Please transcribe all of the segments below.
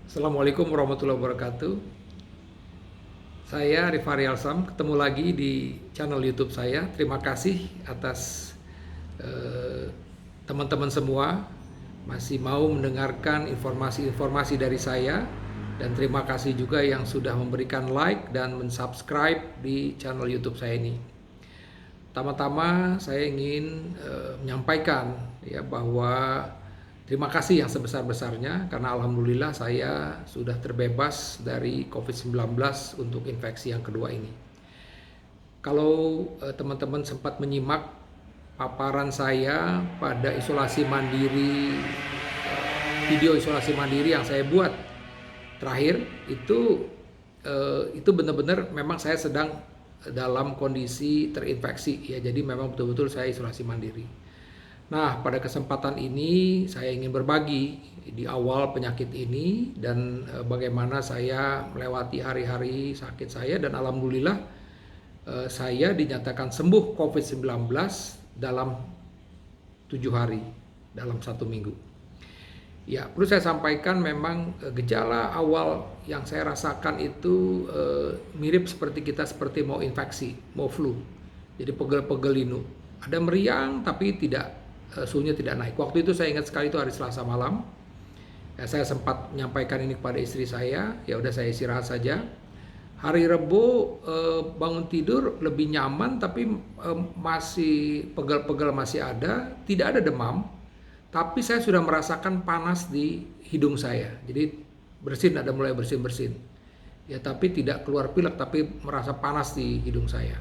Assalamualaikum warahmatullahi wabarakatuh. Saya Rifari Alsam, ketemu lagi di channel YouTube saya. Terima kasih atas eh, teman-teman semua masih mau mendengarkan informasi-informasi dari saya, dan terima kasih juga yang sudah memberikan like dan mensubscribe di channel YouTube saya ini. Pertama-tama saya ingin menyampaikan ya bahwa terima kasih yang sebesar-besarnya karena alhamdulillah saya sudah terbebas dari COVID-19 untuk infeksi yang kedua ini. Kalau teman-teman sempat menyimak paparan saya pada isolasi mandiri, video isolasi mandiri yang saya buat terakhir itu benar-benar memang saya sedang dalam kondisi terinfeksi ya, jadi memang betul-betul saya isolasi mandiri. Nah, pada kesempatan ini saya ingin berbagi di awal penyakit ini dan bagaimana saya melewati hari-hari sakit saya, dan alhamdulillah saya dinyatakan sembuh COVID-19 dalam 7 hari, dalam 1 minggu. Ya, perlu saya sampaikan memang gejala awal yang saya rasakan itu mirip seperti kita seperti mau infeksi, mau flu. Jadi pegel-pegel linu. Ada meriang tapi suhunya tidak naik. Waktu itu saya ingat sekali, itu hari Selasa malam. Ya, saya sempat menyampaikan ini kepada istri saya, ya udah saya istirahat saja. Hari Rebo bangun tidur lebih nyaman, tapi masih pegel-pegel masih ada, tidak ada demam. Tapi saya sudah merasakan panas di hidung saya. Jadi bersin, ada mulai bersin-bersin. Ya, tapi tidak keluar pilek, tapi merasa panas di hidung saya.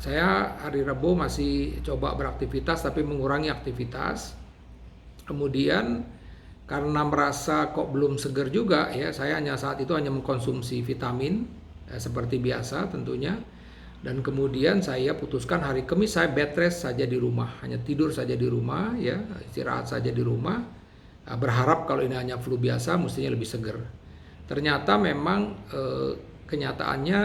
Saya hari Rabu masih coba beraktivitas, tapi mengurangi aktivitas. Kemudian karena merasa kok belum seger juga, ya saya saat itu hanya mengkonsumsi vitamin seperti biasa tentunya. Dan kemudian saya putuskan hari Kamis saya bed rest saja di rumah, hanya tidur saja di rumah, ya istirahat saja di rumah, berharap kalau ini hanya flu biasa mestinya lebih seger. Ternyata memang kenyataannya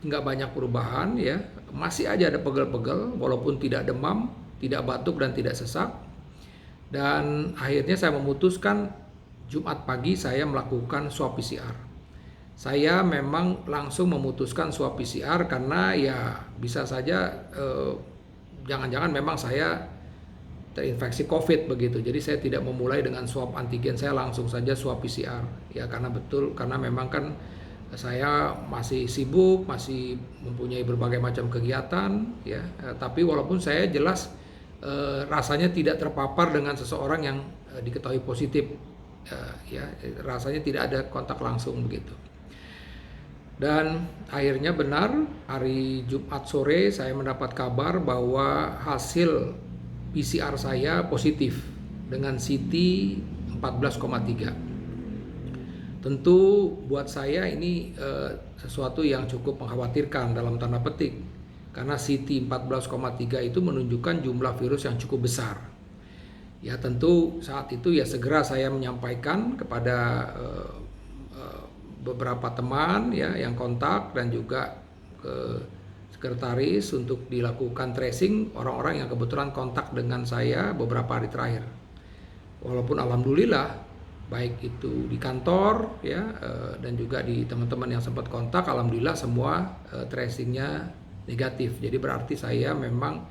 nggak banyak perubahan, ya masih aja ada pegel-pegel walaupun tidak demam, tidak batuk dan tidak sesak. Dan akhirnya saya memutuskan Jumat pagi saya melakukan swab PCR. Saya memang langsung memutuskan swab PCR karena ya bisa saja jangan-jangan memang saya terinfeksi COVID begitu. Jadi saya tidak memulai dengan swab antigen, saya langsung saja swab PCR. Ya karena memang kan saya masih sibuk, masih mempunyai berbagai macam kegiatan ya. Tapi walaupun saya jelas rasanya tidak terpapar dengan seseorang yang diketahui positif, ya rasanya tidak ada kontak langsung begitu. Dan akhirnya benar, hari Jumat sore saya mendapat kabar bahwa hasil PCR saya positif dengan CT 14,3. Tentu buat saya ini sesuatu yang cukup mengkhawatirkan dalam tanda petik, karena CT 14,3 itu menunjukkan jumlah virus yang cukup besar. Ya tentu saat itu ya segera saya menyampaikan kepada beberapa teman ya yang kontak dan juga ke sekretaris untuk dilakukan tracing orang-orang yang kebetulan kontak dengan saya beberapa hari terakhir. Walaupun alhamdulillah baik itu di kantor ya dan juga di teman-teman yang sempat kontak, alhamdulillah semua tracingnya negatif. Jadi berarti saya memang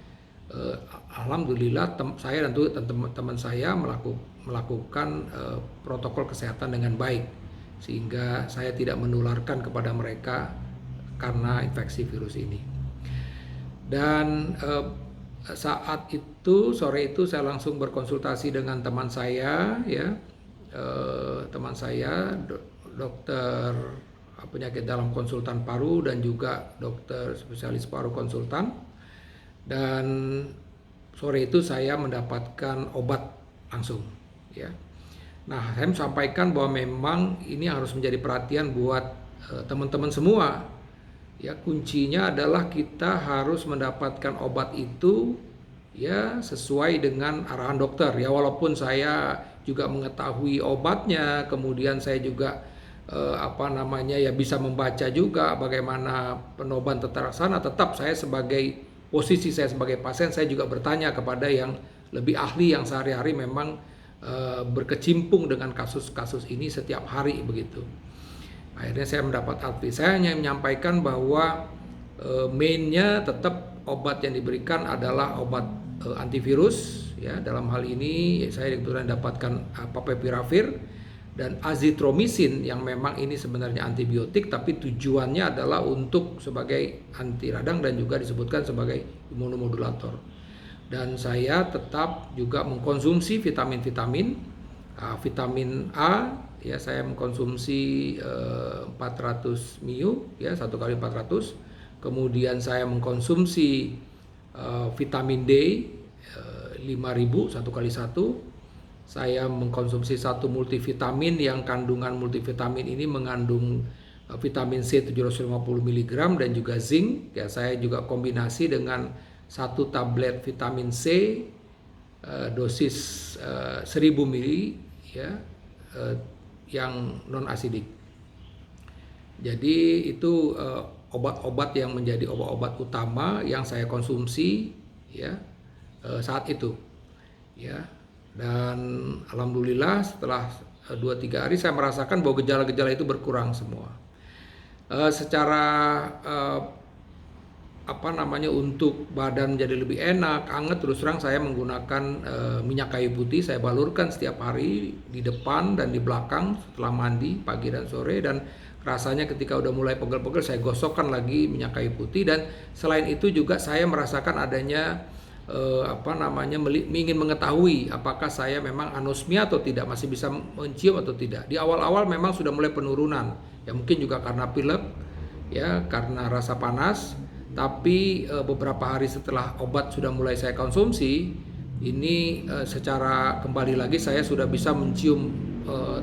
alhamdulillah saya dan teman-teman saya melakukan protokol kesehatan dengan baik, sehingga saya tidak menularkan kepada mereka karena infeksi virus ini. Dan saat itu sore itu saya langsung berkonsultasi dengan teman saya ya, teman saya dokter penyakit dalam konsultan paru dan juga dokter spesialis paru konsultan. Dan sore itu saya mendapatkan obat langsung ya. Nah, saya sampaikan bahwa memang ini harus menjadi perhatian buat teman-teman semua. Ya, kuncinya adalah kita harus mendapatkan obat itu ya sesuai dengan arahan dokter. Ya, walaupun saya juga mengetahui obatnya, kemudian saya juga ya bisa membaca juga bagaimana penoban terlaksana, tetap saya posisi saya sebagai pasien, saya juga bertanya kepada yang lebih ahli yang sehari-hari memang berkecimpung dengan kasus-kasus ini setiap hari begitu. Akhirnya saya mendapat advice. Saya hanya menyampaikan bahwa mainnya tetap obat yang diberikan adalah obat antivirus. Ya, dalam hal ini saya kebetulan dapatkan favipiravir dan azitromisin yang memang ini sebenarnya antibiotik, tapi tujuannya adalah untuk sebagai anti radang dan juga disebutkan sebagai imunomodulator. Dan saya tetap juga mengkonsumsi vitamin-vitamin, vitamin A. Ya, saya mengkonsumsi 400 ml, ya, 1 kali 400. Kemudian saya mengkonsumsi vitamin D 5000 1 kali 1. Saya mengkonsumsi satu multivitamin yang kandungan multivitamin ini mengandung vitamin C 750 mg dan juga zinc. Ya, saya juga kombinasi dengan satu tablet vitamin C dosis 1000 ml, ya, yang non asidik. Jadi itu obat-obat yang menjadi obat-obat utama yang saya konsumsi, ya, saat itu, ya. Dan alhamdulillah setelah 2-3 hari saya merasakan bahwa gejala-gejala itu berkurang semua. Secara untuk badan menjadi lebih enak, hangat, terus terang saya menggunakan minyak kayu putih. Saya balurkan setiap hari di depan dan di belakang setelah mandi pagi dan sore, dan rasanya ketika udah mulai pegel-pegel saya gosokkan lagi minyak kayu putih. Dan selain itu juga saya merasakan adanya ingin mengetahui apakah saya memang anosmia atau tidak, masih bisa mencium atau tidak. Di awal-awal memang sudah mulai penurunan, ya mungkin juga karena pilek, ya, karena rasa panas. Tapi beberapa hari setelah obat sudah mulai saya konsumsi, ini secara kembali lagi saya sudah bisa mencium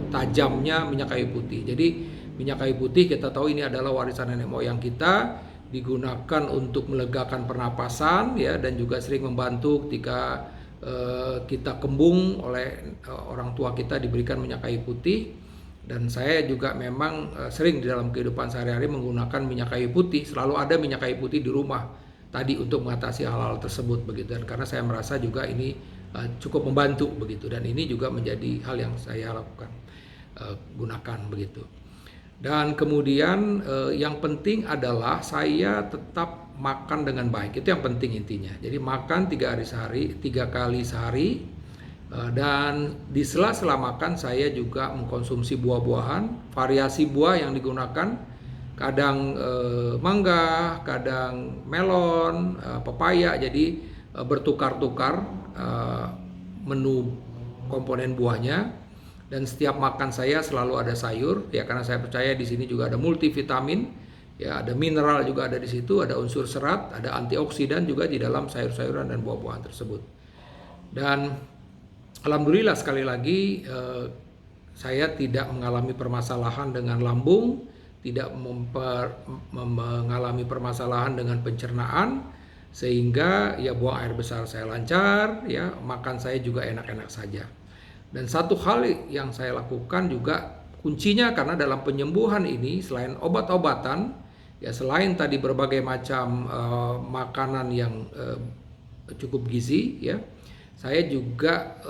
tajamnya minyak kayu putih. Jadi minyak kayu putih kita tahu ini adalah warisan nenek moyang kita, digunakan untuk melegakan pernapasan, ya, dan juga sering membantu ketika kita kembung oleh orang tua kita diberikan minyak kayu putih. Dan saya juga memang sering di dalam kehidupan sehari-hari menggunakan minyak kayu putih. Selalu ada minyak kayu putih di rumah tadi untuk mengatasi hal-hal tersebut begitu. Dan karena saya merasa juga ini cukup membantu begitu. Dan ini juga menjadi hal yang saya lakukan, gunakan begitu. Dan kemudian yang penting adalah saya tetap makan dengan baik. Itu yang penting intinya. Jadi makan 3 kali sehari. Dan di sela-sela makan saya juga mengkonsumsi buah-buahan, variasi buah yang digunakan, kadang mangga, kadang melon, pepaya. Jadi bertukar-tukar menu komponen buahnya. Dan setiap makan saya selalu ada sayur, ya, karena saya percaya di sini juga ada multivitamin, ya, ada mineral juga ada di situ, ada unsur serat, ada antioksidan juga di dalam sayur-sayuran dan buah-buahan tersebut. Dan alhamdulillah sekali lagi saya tidak mengalami permasalahan dengan lambung, tidak mengalami permasalahan dengan pencernaan, sehingga ya buang air besar saya lancar, ya, makan saya juga enak-enak saja. Dan satu hal yang saya lakukan juga kuncinya, karena dalam penyembuhan ini selain obat-obatan, ya, selain tadi berbagai macam makanan yang cukup gizi, ya, saya juga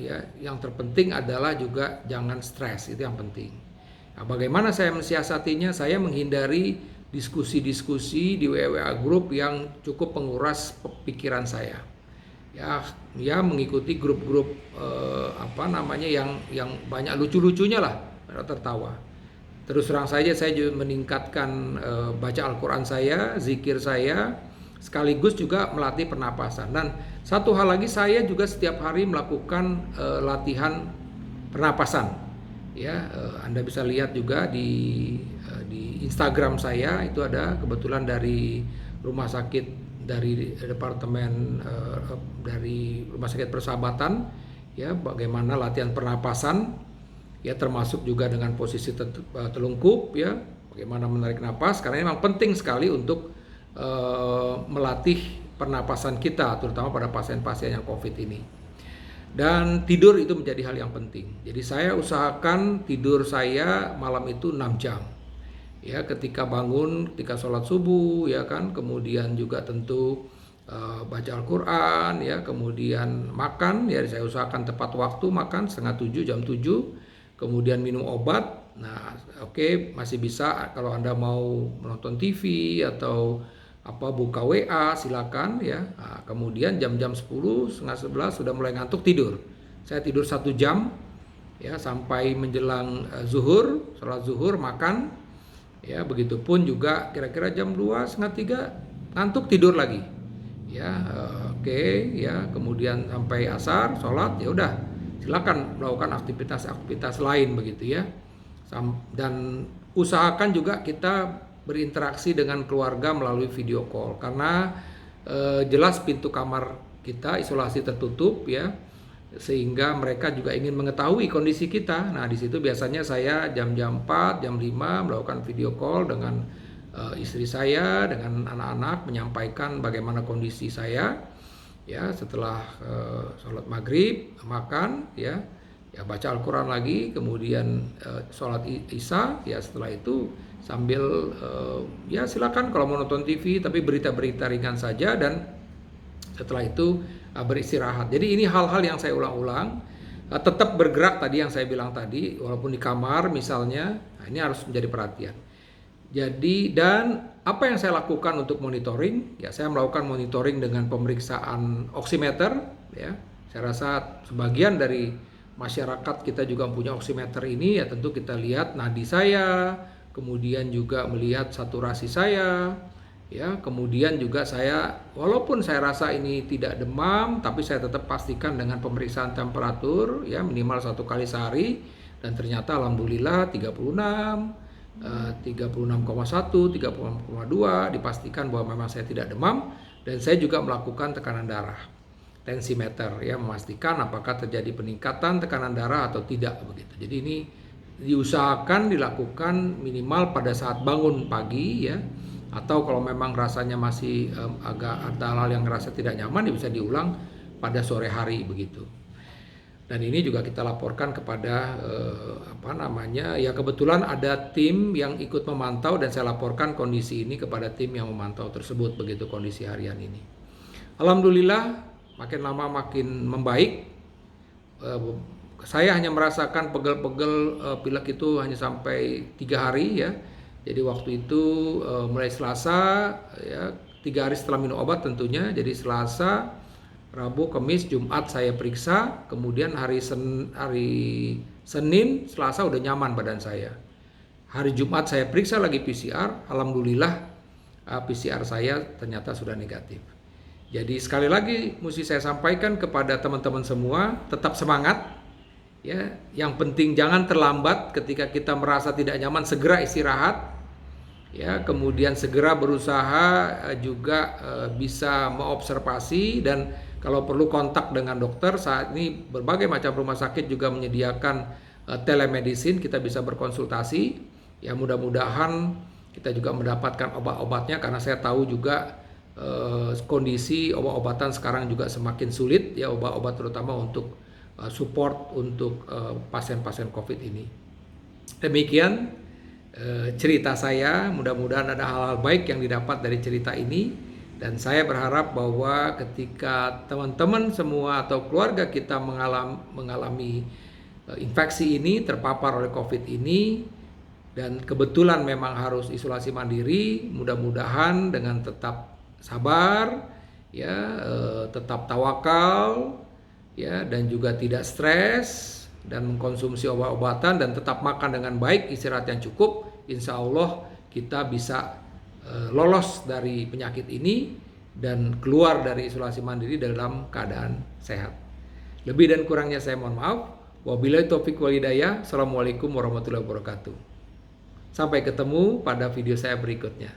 ya, yang terpenting adalah juga jangan stres, itu yang penting. Nah, bagaimana saya mensiasatinya? Saya menghindari diskusi-diskusi di WA group yang cukup menguras pikiran saya. Ya mengikuti grup-grup yang banyak lucu-lucunya lah, tertawa. Terus terang saja saya juga meningkatkan baca Al-Quran saya, zikir saya, sekaligus juga melatih pernapasan. Dan satu hal lagi, saya juga setiap hari melakukan latihan pernapasan. Ya, Anda bisa lihat juga di Instagram saya, itu ada kebetulan dari rumah sakit, dari departemen dari Rumah Sakit Persahabatan, ya, bagaimana latihan pernapasan, ya, termasuk juga dengan posisi telungkup, ya, bagaimana menarik napas, karena memang penting sekali untuk melatih pernapasan kita, terutama pada pasien-pasien yang COVID ini. Dan tidur itu menjadi hal yang penting. Jadi saya usahakan tidur saya malam itu 6 jam. Ya, ketika bangun, ketika sholat subuh, ya kan, kemudian juga tentu baca Al-Quran, ya, kemudian makan, ya saya usahakan tepat waktu makan, setengah 7, jam 7, kemudian minum obat. Nah, oke, masih bisa kalau Anda mau menonton TV atau buka WA, silakan, ya. Nah, kemudian jam-jam 10, setengah 11 sudah mulai ngantuk, tidur. Saya tidur 1 jam, ya, sampai menjelang zuhur, sholat zuhur, makan, ya, begitupun juga kira-kira jam 2, setengah 3 ngantuk, tidur lagi, ya. Oke, ya, kemudian sampai asar, sholat, ya udah, silakan melakukan aktivitas lain begitu, ya. Dan usahakan juga kita berinteraksi dengan keluarga melalui video call, karena jelas pintu kamar kita isolasi tertutup, ya, sehingga mereka juga ingin mengetahui kondisi kita. Nah, di situ biasanya saya jam-jam 4, jam 5 melakukan video call dengan istri saya, dengan anak-anak, menyampaikan bagaimana kondisi saya, ya, setelah sholat maghrib, makan, ya baca Al-Quran lagi, kemudian sholat isya, ya, setelah itu sambil ya silakan kalau mau nonton TV, tapi berita-berita ringan saja, dan setelah itu beristirahat. Jadi ini hal-hal yang saya ulang-ulang. Tetap bergerak tadi yang saya bilang tadi, walaupun di kamar misalnya. Nah, ini harus menjadi perhatian. Jadi, dan apa yang saya lakukan untuk monitoring? Ya, saya melakukan monitoring dengan pemeriksaan oximeter, ya. Saya rasa sebagian dari masyarakat kita juga punya oximeter ini, ya. Tentu kita lihat nadi saya, kemudian juga melihat saturasi saya, ya. Kemudian juga saya, walaupun saya rasa ini tidak demam, tapi saya tetap pastikan dengan pemeriksaan temperatur, ya, minimal 1 kali sehari, dan ternyata alhamdulillah 36, 36,1, 36,2, dipastikan bahwa memang saya tidak demam. Dan saya juga melakukan tekanan darah, tensimeter, ya, memastikan apakah terjadi peningkatan tekanan darah atau tidak begitu. Jadi ini diusahakan dilakukan minimal pada saat bangun pagi, ya, atau kalau memang rasanya masih agak ada hal yang ngerasa tidak nyaman, ya bisa diulang pada sore hari begitu. Dan ini juga kita laporkan kepada ya, kebetulan ada tim yang ikut memantau, dan saya laporkan kondisi ini kepada tim yang memantau tersebut begitu, kondisi harian ini. Alhamdulillah makin lama makin membaik. Saya hanya merasakan pegel-pegel pilek itu hanya sampai 3 hari, ya. Jadi waktu itu mulai Selasa, ya, 3 hari setelah minum obat tentunya. Jadi Selasa, Rabu, Kamis, Jumat saya periksa, kemudian hari Senin, Selasa udah nyaman badan saya. Hari Jumat saya periksa lagi PCR, alhamdulillah PCR saya ternyata sudah negatif. Jadi sekali lagi mesti saya sampaikan kepada teman-teman semua, tetap semangat, ya. Yang penting jangan terlambat ketika kita merasa tidak nyaman, segera istirahat, ya. Kemudian segera berusaha juga bisa mengobservasi, dan kalau perlu kontak dengan dokter. Saat ini berbagai macam rumah sakit juga menyediakan telemedicine, kita bisa berkonsultasi. Ya, mudah-mudahan kita juga mendapatkan obat-obatnya, karena saya tahu juga kondisi obat-obatan sekarang juga semakin sulit, ya, obat-obat terutama untuk support untuk pasien-pasien COVID ini. Demikian cerita saya, mudah-mudahan ada hal-hal baik yang didapat dari cerita ini. Dan saya berharap bahwa ketika teman-teman semua atau keluarga kita mengalami infeksi ini, terpapar oleh COVID ini, dan kebetulan memang harus isolasi mandiri, mudah-mudahan dengan tetap sabar, ya, tetap tawakal, ya, dan juga tidak stres, dan mengkonsumsi obat-obatan, dan tetap makan dengan baik, istirahat yang cukup, insya Allah kita bisa lolos dari penyakit ini dan keluar dari isolasi mandiri dalam keadaan sehat. Lebih dan kurangnya saya mohon maaf. Wabillahi taufiq wal hidayah. Assalamualaikum warahmatullahi wabarakatuh. Sampai ketemu pada video saya berikutnya.